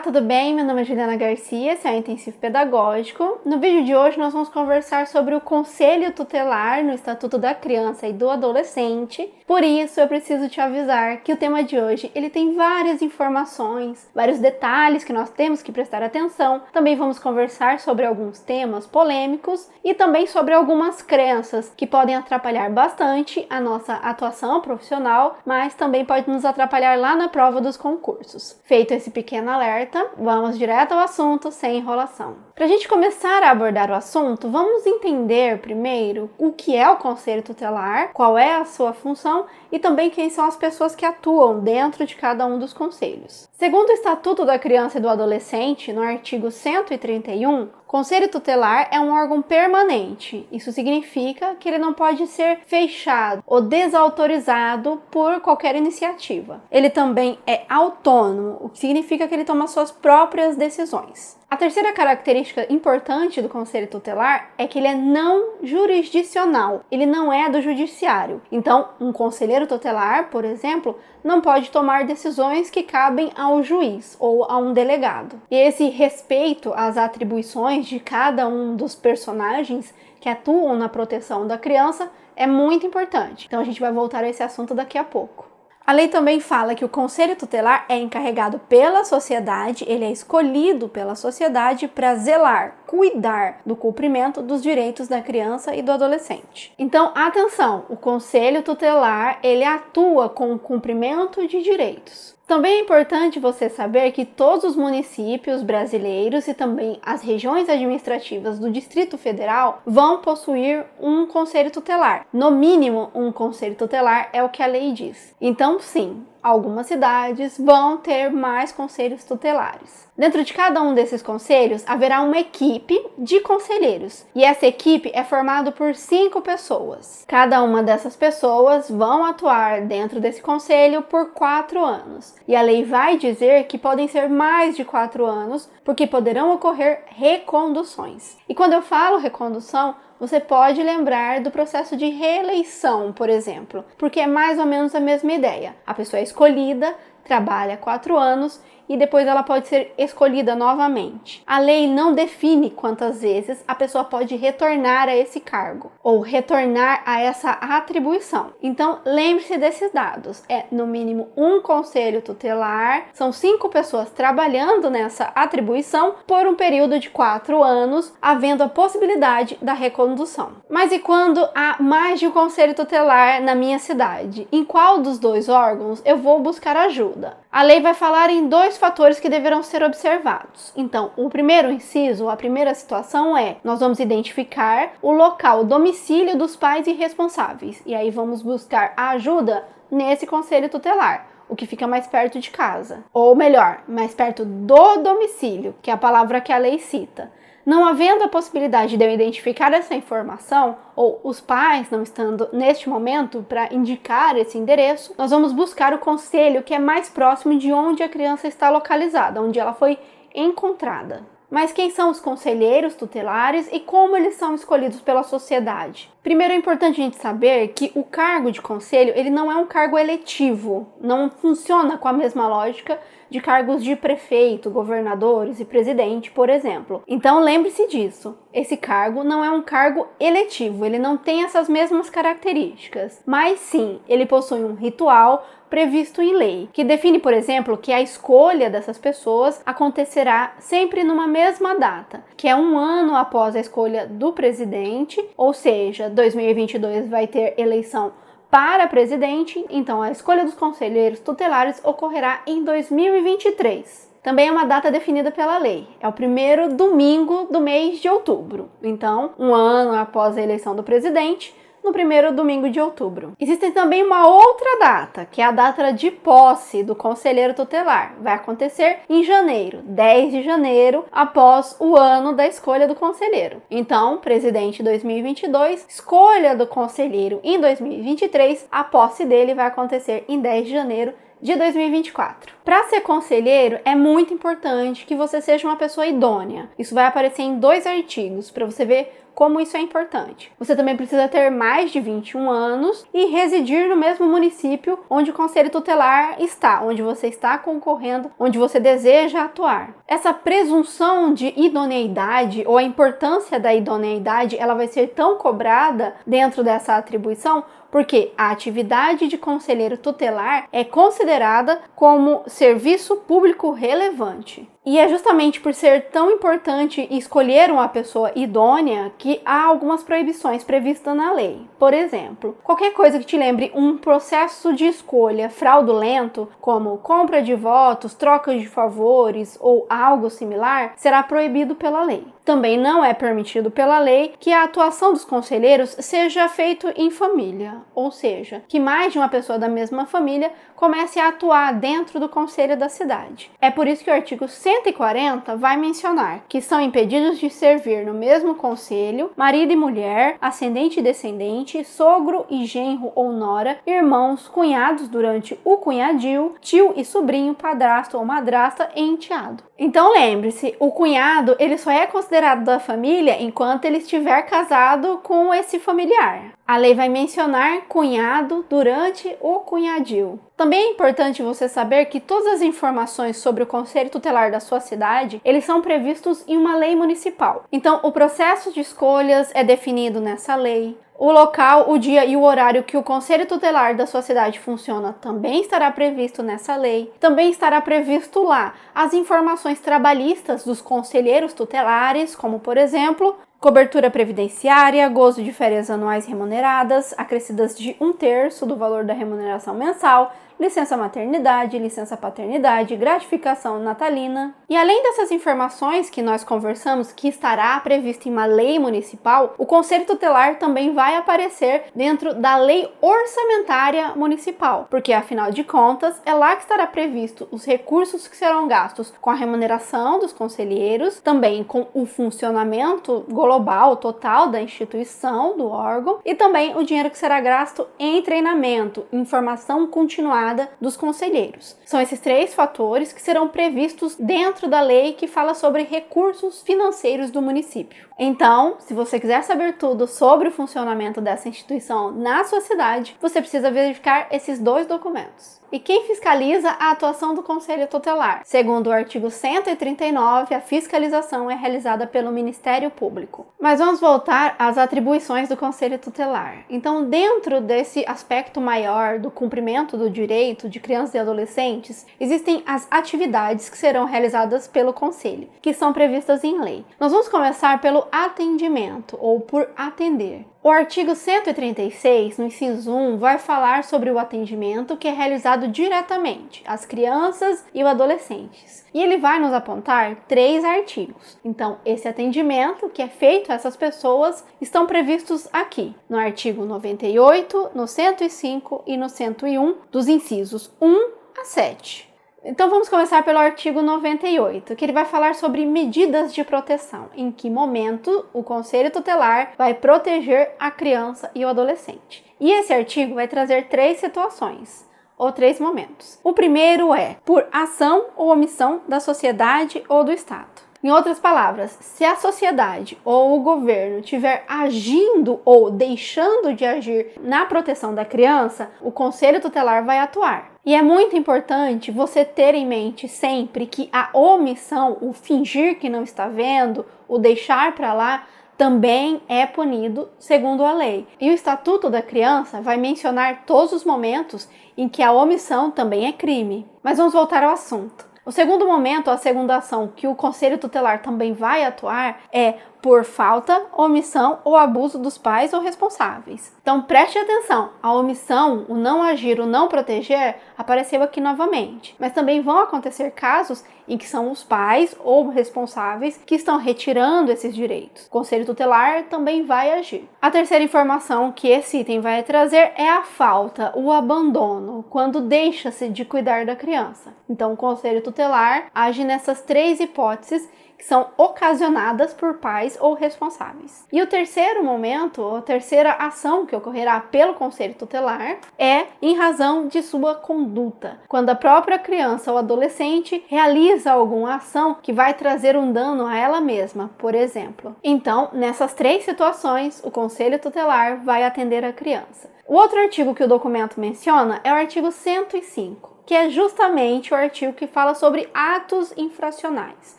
Olá, tudo bem? Meu nome é Juliana Garcia, esse é o Intensivo Pedagógico. No vídeo de hoje nós vamos conversar sobre o Conselho Tutelar no Estatuto da Criança e do Adolescente. Por isso, eu preciso te avisar que o tema de hoje ele tem várias informações, vários detalhes que nós temos que prestar atenção. Também vamos conversar sobre alguns temas polêmicos e também sobre algumas crenças que podem atrapalhar bastante a nossa atuação profissional, mas também pode nos atrapalhar lá na prova dos concursos. Feito esse pequeno alerta, vamos direto ao assunto sem enrolação. Para a gente começar a abordar o assunto, vamos entender primeiro o que é o Conselho Tutelar, qual é a sua função e também quem são as pessoas que atuam dentro de cada um dos conselhos. Segundo o Estatuto da Criança e do Adolescente, no artigo 131, Conselho Tutelar é um órgão permanente. Isso significa que ele não pode ser fechado ou desautorizado por qualquer iniciativa. Ele também é autônomo, o que significa que ele toma suas próprias decisões. A terceira característica importante do Conselho Tutelar é que ele é não jurisdicional, ele não é do judiciário. Então, um conselheiro tutelar, por exemplo, não pode tomar decisões que cabem ao juiz ou a um delegado. E esse respeito às atribuições de cada um dos personagens que atuam na proteção da criança é muito importante. Então, a gente vai voltar a esse assunto daqui a pouco. A lei também fala que o Conselho Tutelar é encarregado pela sociedade, ele é escolhido pela sociedade para zelar, cuidar do cumprimento dos direitos da criança e do adolescente. Então, atenção, o Conselho Tutelar, ele atua com o cumprimento de direitos. Também é importante você saber que todos os municípios brasileiros e também as regiões administrativas do Distrito Federal vão possuir um conselho tutelar. No mínimo, um conselho tutelar é o que a lei diz. Então, sim, algumas cidades vão ter mais conselhos tutelares. Dentro de cada um desses conselhos, haverá uma equipe de conselheiros. E essa equipe é formada por 5 pessoas. Cada uma dessas pessoas vão atuar dentro desse conselho por 4 anos. E a lei vai dizer que podem ser mais de 4 anos, porque poderão ocorrer reconduções. E quando eu falo recondução, você pode lembrar do processo de reeleição, por exemplo, porque é mais ou menos a mesma ideia. A pessoa é escolhida, trabalha 4 anos e depois ela pode ser escolhida novamente. A lei não define quantas vezes a pessoa pode retornar a esse cargo ou retornar a essa atribuição. Então, lembre-se desses dados. É no mínimo um conselho tutelar, são 5 pessoas trabalhando nessa atribuição por um período de 4 anos, havendo a possibilidade da recondução. Mas e quando há mais de um conselho tutelar na minha cidade? Em qual dos 2 órgãos eu vou buscar ajuda? A lei vai falar em 2 fatores que deverão ser observados. Então, o primeiro inciso, a primeira situação é, nós vamos identificar o local, o domicílio dos pais e responsáveis. E aí vamos buscar a ajuda nesse conselho tutelar, o que fica mais perto de casa. Ou melhor, mais perto do domicílio, que é a palavra que a lei cita. Não havendo a possibilidade de eu identificar essa informação, ou os pais não estando neste momento para indicar esse endereço, nós vamos buscar o conselho que é mais próximo de onde a criança está localizada, onde ela foi encontrada. Mas quem são os conselheiros tutelares e como eles são escolhidos pela sociedade? Primeiro é importante a gente saber que o cargo de conselho ele não é um cargo eletivo, não funciona com a mesma lógica de cargos de prefeito, governadores e presidente, por exemplo. Então lembre-se disso, esse cargo não é um cargo eletivo, ele não tem essas mesmas características, mas sim, ele possui um ritual previsto em lei, que define, por exemplo, que a escolha dessas pessoas acontecerá sempre numa mesma data, que é 1 ano após a escolha do presidente, ou seja, 2022 vai ter eleição para presidente, então a escolha dos conselheiros tutelares ocorrerá em 2023. Também é uma data definida pela lei, é o primeiro domingo do mês de outubro, então 1 ano após a eleição do presidente, no primeiro domingo de outubro. Existe também uma outra data, que é a data de posse do conselheiro tutelar. Vai acontecer em janeiro, 10 de janeiro, após o ano da escolha do conselheiro. Então, presidente 2022, escolha do conselheiro em 2023, a posse dele vai acontecer em 10 de janeiro de 2024. Para ser conselheiro, é muito importante que você seja uma pessoa idônea. Isso vai aparecer em 2 artigos, para você ver como isso é importante. Você também precisa ter mais de 21 anos e residir no mesmo município onde o conselho tutelar está, onde você está concorrendo, onde você deseja atuar. Essa presunção de idoneidade ou a importância da idoneidade, ela vai ser tão cobrada dentro dessa atribuição porque a atividade de conselheiro tutelar é considerada como serviço público relevante. E é justamente por ser tão importante escolher uma pessoa idônea que há algumas proibições previstas na lei. Por exemplo, qualquer coisa que te lembre um processo de escolha fraudulento, como compra de votos, troca de favores ou algo similar, será proibido pela lei. Também não é permitido pela lei que a atuação dos conselheiros seja feita em família, ou seja, que mais de uma pessoa da mesma família comece a atuar dentro do conselho da cidade. É por isso que o artigo 140 vai mencionar que são impedidos de servir no mesmo conselho marido e mulher, ascendente e descendente, sogro e genro ou nora, irmãos, cunhados durante o cunhadio, tio e sobrinho, padrasto ou madrasta e enteado. Então lembre-se, o cunhado ele só é considerado da família enquanto ele estiver casado com esse familiar. A lei vai mencionar cunhado durante o cunhadio. Também é importante você saber que todas as informações sobre o conselho tutelar da sua cidade, eles são previstos em uma lei municipal. Então, o processo de escolhas é definido nessa lei. O local, o dia e o horário que o conselho tutelar da sua cidade funciona também estará previsto nessa lei. Também estará previsto lá as informações trabalhistas dos conselheiros tutelares, como por exemplo, cobertura previdenciária, gozo de férias anuais remuneradas, acrescidas de 1/3 do valor da remuneração mensal, licença maternidade, licença paternidade, gratificação natalina. E além dessas informações que nós conversamos, que estará previsto em uma lei municipal, o Conselho Tutelar também vai aparecer dentro da Lei Orçamentária Municipal, porque afinal de contas é lá que estará previsto os recursos que serão gastos com a remuneração dos conselheiros, também com o funcionamento global, total da instituição, do órgão, e também o dinheiro que será gasto em treinamento, informação continuada dos conselheiros. São esses 3 fatores que serão previstos dentro da lei que fala sobre recursos financeiros do município. Então, se você quiser saber tudo sobre o funcionamento dessa instituição na sua cidade, você precisa verificar esses 2 documentos. E quem fiscaliza a atuação do Conselho Tutelar? Segundo o artigo 139, a fiscalização é realizada pelo Ministério Público. Mas vamos voltar às atribuições do Conselho Tutelar. Então, dentro desse aspecto maior do cumprimento do direito de crianças e adolescentes, existem as atividades que serão realizadas pelo Conselho, que são previstas em lei. Nós vamos começar pelo atendimento, ou por atender. O artigo 136, no inciso 1, vai falar sobre o atendimento que é realizado diretamente às crianças e os adolescentes. E ele vai nos apontar 3 artigos. Então, esse atendimento que é feito a essas pessoas estão previstos aqui, no artigo 98, no 105 e no 101, dos incisos 1 a 7. Então vamos começar pelo artigo 98, que ele vai falar sobre medidas de proteção, em que momento o Conselho Tutelar vai proteger a criança e o adolescente. E esse artigo vai trazer 3 situações, ou 3 momentos. O primeiro é por ação ou omissão da sociedade ou do Estado. Em outras palavras, se a sociedade ou o governo estiver agindo ou deixando de agir na proteção da criança, o Conselho Tutelar vai atuar. E é muito importante você ter em mente sempre que a omissão, o fingir que não está vendo, o deixar para lá, também é punido segundo a lei. E o Estatuto da Criança vai mencionar todos os momentos em que a omissão também é crime. Mas vamos voltar ao assunto. O segundo momento, a segunda ação que o Conselho Tutelar também vai atuar é por falta, omissão ou abuso dos pais ou responsáveis. Então preste atenção, a omissão, o não agir, o não proteger, apareceu aqui novamente. Mas também vão acontecer casos em que são os pais ou responsáveis que estão retirando esses direitos. O Conselho Tutelar também vai agir. A terceira informação que esse item vai trazer é a falta, o abandono, quando deixa-se de cuidar da criança. Então o Conselho Tutelar age nessas 3 hipóteses, que são ocasionadas por pais ou responsáveis. E o terceiro momento, a terceira ação que ocorrerá pelo conselho tutelar é em razão de sua conduta, quando a própria criança ou adolescente realiza alguma ação que vai trazer um dano a ela mesma, por exemplo. Então, nessas três situações, o conselho tutelar vai atender a criança. O outro artigo que o documento menciona é o artigo 105, que é justamente o artigo que fala sobre atos infracionais.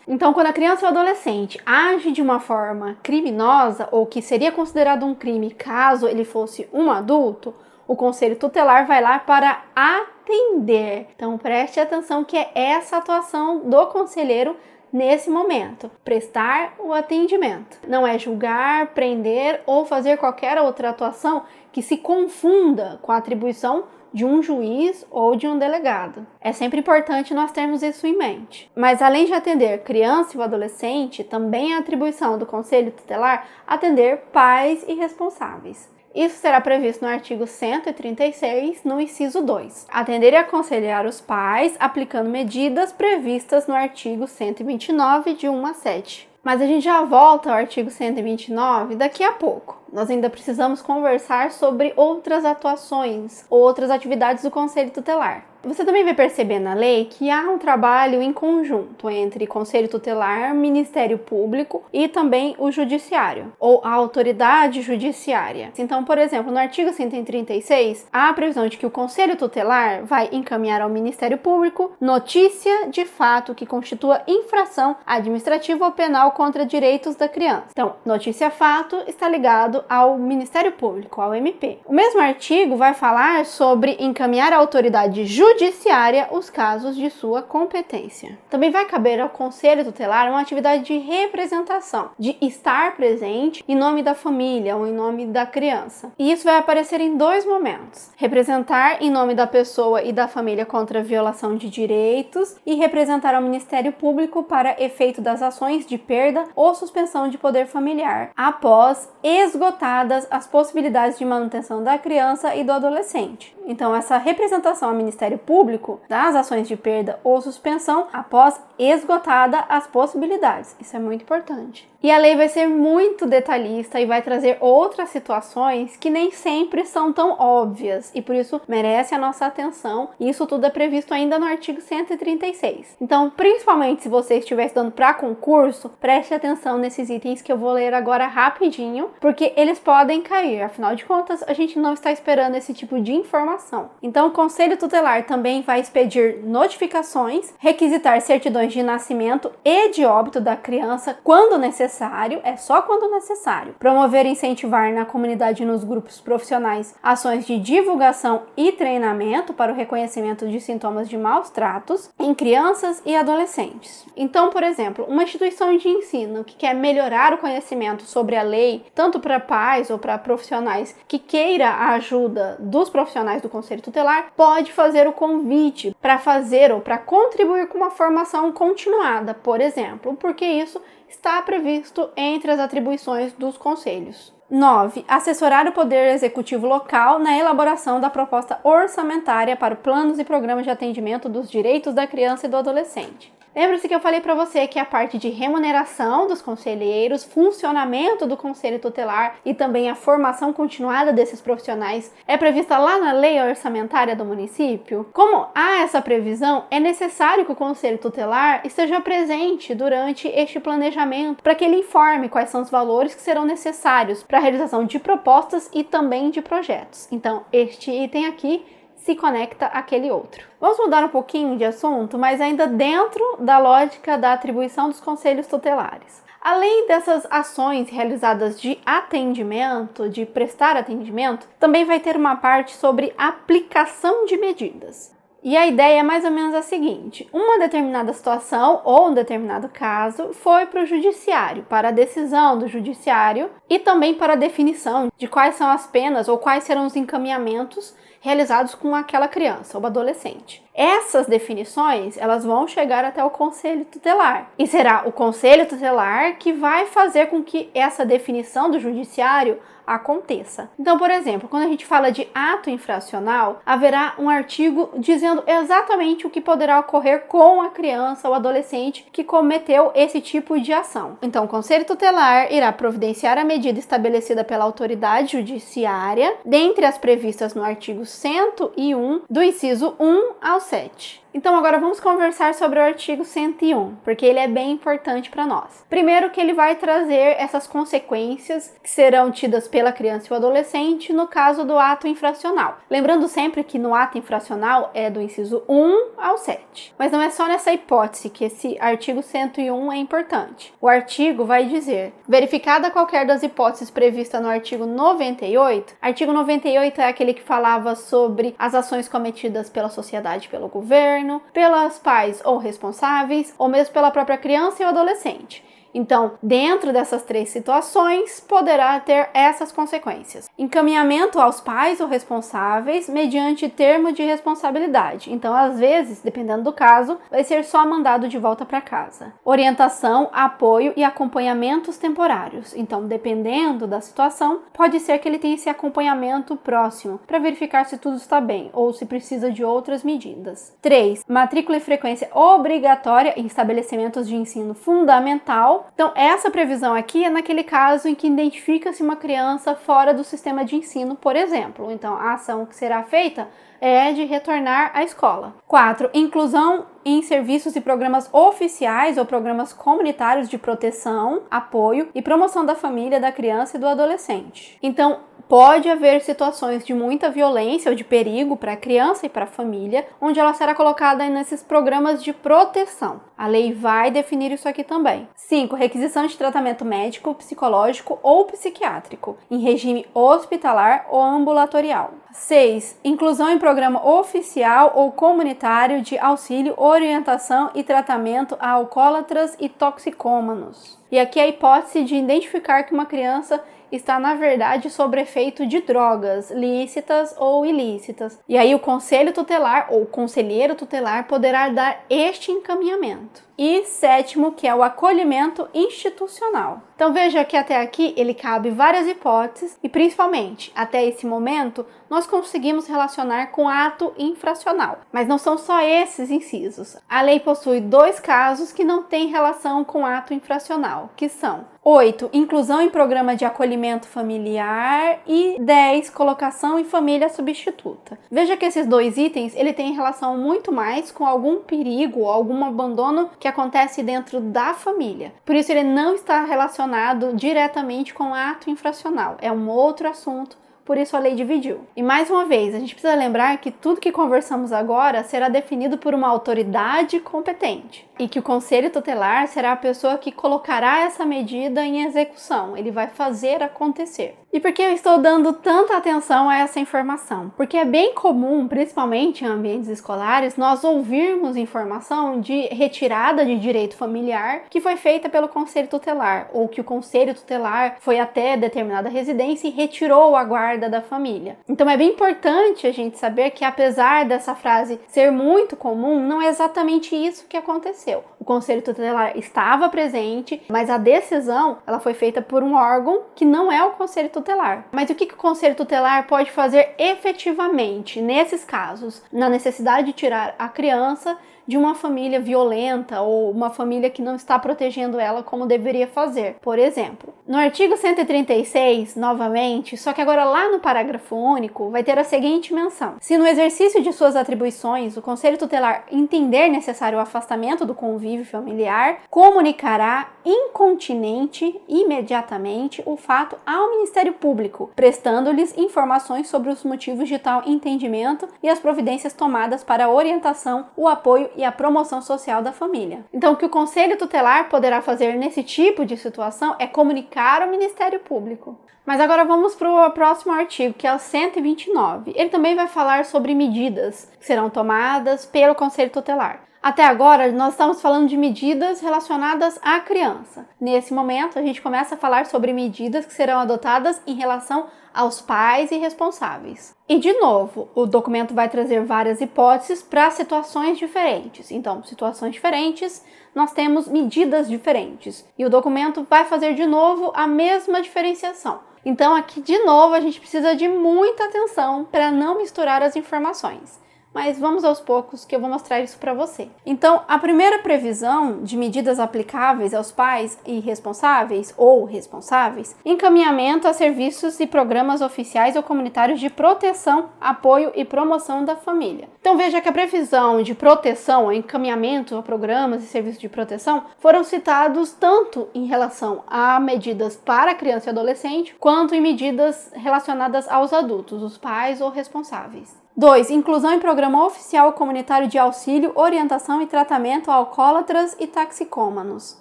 Então, quando a criança ou adolescente age de uma forma criminosa, ou que seria considerado um crime caso ele fosse um adulto, o conselho tutelar vai lá para atender. Então, preste atenção que é essa atuação do conselheiro nesse momento, prestar o atendimento. Não é julgar, prender ou fazer qualquer outra atuação que se confunda com a atribuição de um juiz ou de um delegado. É sempre importante nós termos isso em mente. Mas além de atender criança e o adolescente, também é atribuição do conselho tutelar atender pais e responsáveis. Isso será previsto no artigo 136, no inciso 2. Atender e aconselhar os pais, aplicando medidas previstas no artigo 129, de 1 a 7. Mas a gente já volta ao artigo 129 daqui a pouco. Nós ainda precisamos conversar sobre outras atuações, outras atividades do Conselho Tutelar. Você também vai perceber na lei que há um trabalho em conjunto entre Conselho Tutelar, Ministério Público e também o Judiciário, ou a autoridade judiciária. Então, por exemplo, no artigo 136, há a previsão de que o Conselho Tutelar vai encaminhar ao Ministério Público notícia de fato que constitua infração administrativa ou penal contra direitos da criança. Então, notícia-fato está ligado ao Ministério Público, ao MP. O mesmo artigo vai falar sobre encaminhar à autoridade judiciária os casos de sua competência. Também vai caber ao Conselho Tutelar uma atividade de representação, de estar presente em nome da família ou em nome da criança. E isso vai aparecer em dois momentos: representar em nome da pessoa e da família contra a violação de direitos e representar ao Ministério Público para efeito das ações de perda ou suspensão de poder familiar, após esgotadas as possibilidades de manutenção da criança e do adolescente. Então, essa representação ao Ministério Público das ações de perda ou suspensão após esgotada as possibilidades. Isso é muito importante. E a lei vai ser muito detalhista e vai trazer outras situações que nem sempre são tão óbvias e por isso merece a nossa atenção. E isso tudo é previsto ainda no artigo 136. Então, principalmente se você estiver estudando para concurso, preste atenção nesses itens que eu vou ler agora rapidinho, porque eles podem cair. Afinal de contas, a gente não está esperando esse tipo de informação. Então, o Conselho Tutelar também vai expedir notificações, requisitar certidões de nascimento e de óbito da criança quando necessário, é só quando necessário. Promover e incentivar na comunidade e nos grupos profissionais ações de divulgação e treinamento para o reconhecimento de sintomas de maus tratos em crianças e adolescentes. Então, por exemplo, uma instituição de ensino que quer melhorar o conhecimento sobre a lei, tanto para pais ou para profissionais que queira a ajuda dos profissionais do Conselho Tutelar, pode fazer o convite para fazer ou para contribuir com uma formação continuada, por exemplo, porque isso está previsto entre as atribuições dos conselhos. 9. Assessorar o Poder Executivo local na elaboração da proposta orçamentária para planos e programas de atendimento dos direitos da criança e do adolescente. Lembra-se que eu falei para você que a parte de remuneração dos conselheiros, funcionamento do Conselho Tutelar e também a formação continuada desses profissionais é prevista lá na lei orçamentária do município? Como há essa previsão, é necessário que o Conselho Tutelar esteja presente durante este planejamento para que ele informe quais são os valores que serão necessários para a realização de propostas e também de projetos. Então, este item aqui se conecta àquele outro. Vamos mudar um pouquinho de assunto, mas ainda dentro da lógica da atribuição dos conselhos tutelares. Além dessas ações realizadas de atendimento, de prestar atendimento, também vai ter uma parte sobre aplicação de medidas. E a ideia é mais ou menos a seguinte: uma determinada situação ou um determinado caso foi para o judiciário, para a decisão do judiciário e também para a definição de quais são as penas ou quais serão os encaminhamentos realizados com aquela criança ou adolescente. Essas definições, elas vão chegar até o Conselho Tutelar. E será o Conselho Tutelar que vai fazer com que essa definição do judiciário aconteça. Então, por exemplo, quando a gente fala de ato infracional, haverá um artigo dizendo exatamente o que poderá ocorrer com a criança ou adolescente que cometeu esse tipo de ação. Então, o Conselho Tutelar irá providenciar a medida estabelecida pela autoridade judiciária, dentre as previstas no artigo 101, do inciso 1 ao 7. Então agora vamos conversar sobre o artigo 101, porque ele é bem importante para nós. Primeiro que ele vai trazer essas consequências que serão tidas pela criança e o adolescente no caso do ato infracional. Lembrando sempre que no ato infracional é do inciso 1 ao 7. Mas não é só nessa hipótese que esse artigo 101 é importante. O artigo vai dizer, verificada qualquer das hipóteses previstas no artigo 98, artigo 98 é aquele que falava sobre as ações cometidas pela sociedade, pelo governo, pelas pais ou responsáveis, ou mesmo pela própria criança e o adolescente. Então, dentro dessas três situações, poderá ter essas consequências. Encaminhamento aos pais ou responsáveis mediante termo de responsabilidade. Então, às vezes, dependendo do caso, vai ser só mandado de volta para casa. Orientação, apoio e acompanhamentos temporários. Então, dependendo da situação, pode ser que ele tenha esse acompanhamento próximo para verificar se tudo está bem ou se precisa de outras medidas. 3. Matrícula e frequência obrigatória em estabelecimentos de ensino fundamental. Então, essa previsão aqui é naquele caso em que identifica-se uma criança fora do sistema de ensino, por exemplo. Então, a ação que será feita é de retornar à escola. 4. Inclusão em serviços e programas oficiais ou programas comunitários de proteção, apoio e promoção da família, da criança e do adolescente. Então, pode haver situações de muita violência ou de perigo para a criança e para a família, onde ela será colocada nesses programas de proteção. A lei vai definir isso aqui também. 5. Requisição de tratamento médico, psicológico ou psiquiátrico, em regime hospitalar ou ambulatorial. 6. Inclusão em programa oficial ou comunitário de auxílio, orientação e tratamento a alcoólatras e toxicômanos. E aqui a hipótese de identificar que uma criança está, na verdade, sob efeito de drogas, lícitas ou ilícitas. E aí o conselho tutelar ou conselheiro tutelar poderá dar este encaminhamento. E 7º, que é o acolhimento institucional. Então veja que até aqui ele cabe várias hipóteses e principalmente, até esse momento, nós conseguimos relacionar com ato infracional. Mas não são só esses incisos. A lei possui 2 casos que não têm relação com ato infracional, que são 8. Inclusão em programa de acolhimento familiar e 10. Colocação em família substituta. Veja que esses 2 itens ele tem relação muito mais com algum perigo ou algum abandono que acontece dentro da família. Por isso ele não está relacionado diretamente com ato infracional. É um outro assunto. Por isso a lei dividiu. E mais uma vez, a gente precisa lembrar que tudo que conversamos agora será definido por uma autoridade competente. E que o conselho tutelar será a pessoa que colocará essa medida em execução. Ele vai fazer acontecer. E por que eu estou dando tanta atenção a essa informação? Porque é bem comum, principalmente em ambientes escolares, nós ouvirmos informação de retirada de direito familiar que foi feita pelo conselho tutelar, ou que o conselho tutelar foi até determinada residência e retirou a guarda da família. Então é bem importante a gente saber que, apesar dessa frase ser muito comum, não é exatamente isso que aconteceu. O conselho tutelar estava presente, mas a decisão ela foi feita por um órgão que não é o conselho tutelar. Mas o que o conselho tutelar pode fazer efetivamente nesses casos? Na necessidade de tirar a criança de uma família violenta ou uma família que não está protegendo ela como deveria fazer. Por exemplo, no artigo 136, novamente, só que agora lá no parágrafo único, vai ter a seguinte menção: se no exercício de suas atribuições o conselho tutelar entender necessário o afastamento do convívio familiar, comunicará incontinente imediatamente o fato ao Ministério Público, prestando-lhes informações sobre os motivos de tal entendimento e as providências tomadas para a orientação, o apoio e a promoção social da família. Então, o que o conselho tutelar poderá fazer nesse tipo de situação é comunicar ao Ministério Público. Mas agora vamos para o próximo artigo, que é o 129. Ele também vai falar sobre medidas que serão tomadas pelo conselho tutelar. Até agora, nós estamos falando de medidas relacionadas à criança. Nesse momento, a gente começa a falar sobre medidas que serão adotadas em relação aos pais e responsáveis. E, de novo, o documento vai trazer várias hipóteses para situações diferentes. Então, situações diferentes, nós temos medidas diferentes. E o documento vai fazer, de novo, a mesma diferenciação. Então aqui de novo a gente precisa de muita atenção para não misturar as informações. Mas vamos aos poucos que eu vou mostrar isso para você. Então, a primeira previsão de medidas aplicáveis aos pais irresponsáveis ou responsáveis, encaminhamento a serviços e programas oficiais ou comunitários de proteção, apoio e promoção da família. Então, veja que a previsão de proteção, encaminhamento a programas e serviços de proteção foram citados tanto em relação a medidas para criança e adolescente, quanto em medidas relacionadas aos adultos, os pais ou responsáveis. 2. Inclusão em programa oficial comunitário de auxílio, orientação e tratamento a alcoólatras e toxicômanos.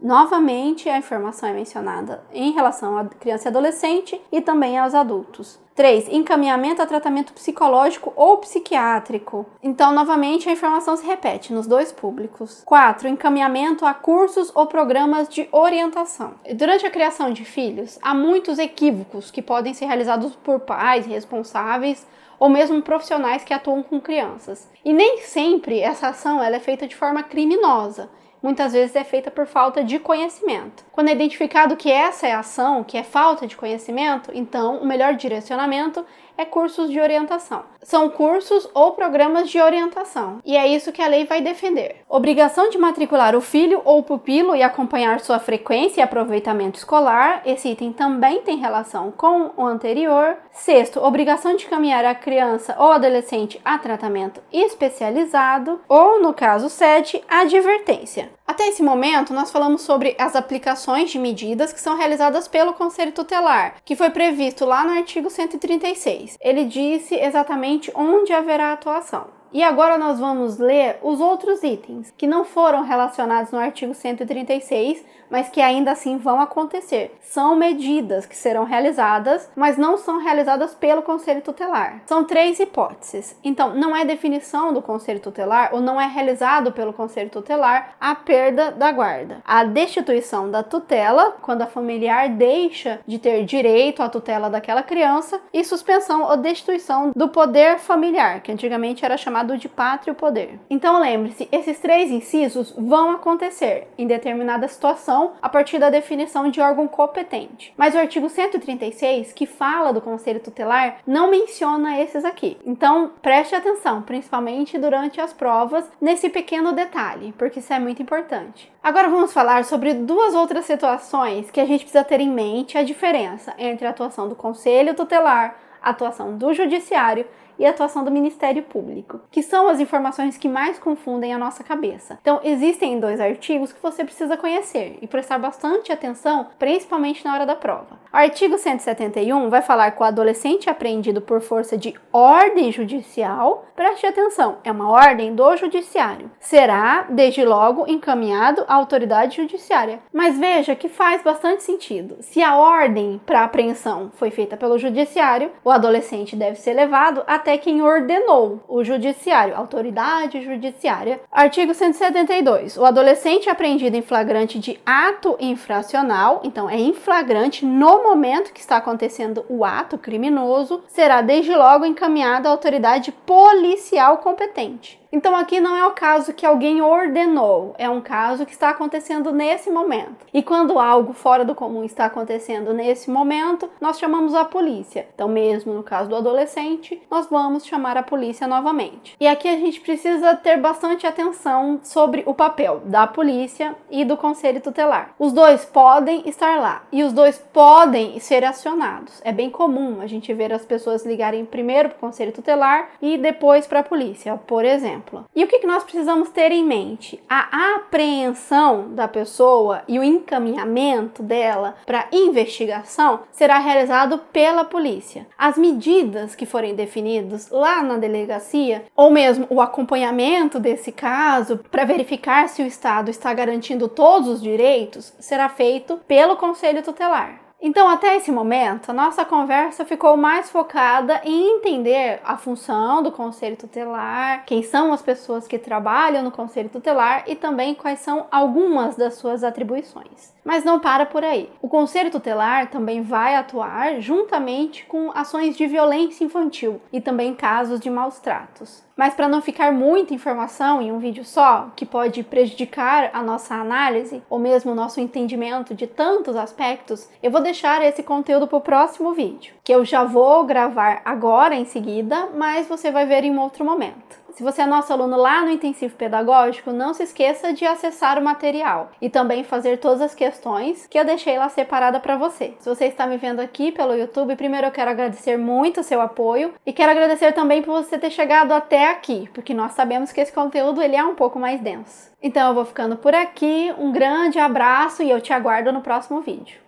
Novamente, a informação é mencionada em relação à criança e adolescente e também aos adultos. 3. Encaminhamento a tratamento psicológico ou psiquiátrico. Então, novamente, a informação se repete nos dois públicos. 4. Encaminhamento a cursos ou programas de orientação. Durante a criação de filhos, há muitos equívocos que podem ser realizados por pais responsáveis ou mesmo profissionais que atuam com crianças. E nem sempre essa ação ela é feita de forma criminosa. Muitas vezes é feita por falta de conhecimento. Quando é identificado que essa é a ação, que é falta de conhecimento, então o melhor direcionamento é cursos de orientação. São cursos ou programas de orientação, e é isso que a lei vai defender. Obrigação de matricular o filho ou pupilo e acompanhar sua frequência e aproveitamento escolar. Esse item também tem relação com o anterior. 6º, obrigação de encaminhar a criança ou adolescente a tratamento especializado. Ou, no caso 7, advertência. Até esse momento, nós falamos sobre as aplicações de medidas que são realizadas pelo Conselho Tutelar, que foi previsto lá no artigo 136. Ele disse exatamente onde haverá atuação. E agora nós vamos ler os outros itens que não foram relacionados no artigo 136, mas que ainda assim vão acontecer. São medidas que serão realizadas, mas não são realizadas pelo Conselho Tutelar. São 3 hipóteses. Então, não é definição do Conselho Tutelar ou não é realizado pelo Conselho Tutelar a perda da guarda. A destituição da tutela, quando a familiar deixa de ter direito à tutela daquela criança, e suspensão ou destituição do poder familiar, que antigamente era chamado de pátrio poder. Então lembre-se, esses 3 incisos vão acontecer em determinada situação a partir da definição de órgão competente. Mas o artigo 136, que fala do Conselho Tutelar, não menciona esses aqui. Então preste atenção, principalmente durante as provas, nesse pequeno detalhe, porque isso é muito importante. Agora vamos falar sobre 2 outras situações que a gente precisa ter em mente a diferença entre a atuação do Conselho Tutelar, a atuação do Judiciário e a atuação do Ministério Público, que são as informações que mais confundem a nossa cabeça. Então, existem 2 artigos que você precisa conhecer e prestar bastante atenção, principalmente na hora da prova. O artigo 171 vai falar que o adolescente apreendido por força de ordem judicial, preste atenção, é uma ordem do Judiciário, será, desde logo, encaminhado à autoridade judiciária. Mas veja que faz bastante sentido. Se a ordem para apreensão foi feita pelo Judiciário, o adolescente deve ser levado até quem ordenou, o Judiciário, a autoridade judiciária. Artigo 172. O adolescente apreendido em flagrante de ato infracional, então é em flagrante no momento que está acontecendo o ato criminoso, será desde logo encaminhado à autoridade policial competente. Então aqui não é o caso que alguém ordenou, é um caso que está acontecendo nesse momento. E quando algo fora do comum está acontecendo nesse momento, nós chamamos a polícia. Então mesmo no caso do adolescente, nós vamos chamar a polícia novamente. E aqui a gente precisa ter bastante atenção sobre o papel da polícia e do Conselho Tutelar. Os 2 podem estar lá e os 2 podem ser acionados. É bem comum a gente ver as pessoas ligarem primeiro para o Conselho Tutelar e depois para a polícia, por exemplo. E o que nós precisamos ter em mente? A apreensão da pessoa e o encaminhamento dela para investigação será realizado pela polícia. As medidas que forem definidas lá na delegacia, ou mesmo o acompanhamento desse caso para verificar se o Estado está garantindo todos os direitos, será feito pelo Conselho Tutelar. Então, até esse momento, a nossa conversa ficou mais focada em entender a função do Conselho Tutelar, quem são as pessoas que trabalham no Conselho Tutelar e também quais são algumas das suas atribuições. Mas não para por aí. O Conselho Tutelar também vai atuar juntamente com ações de violência infantil e também casos de maus tratos. Mas para não ficar muita informação em um vídeo só, que pode prejudicar a nossa análise ou mesmo o nosso entendimento de tantos aspectos, eu vou deixar esse conteúdo para o próximo vídeo, que eu já vou gravar agora em seguida, mas você vai ver em um outro momento. Se você é nosso aluno lá no Intensivo Pedagógico, não se esqueça de acessar o material e também fazer todas as questões que eu deixei lá separada para você. Se você está me vendo aqui pelo YouTube, primeiro eu quero agradecer muito o seu apoio e quero agradecer também por você ter chegado até aqui, porque nós sabemos que esse conteúdo ele é um pouco mais denso. Então eu vou ficando por aqui, um grande abraço e eu te aguardo no próximo vídeo.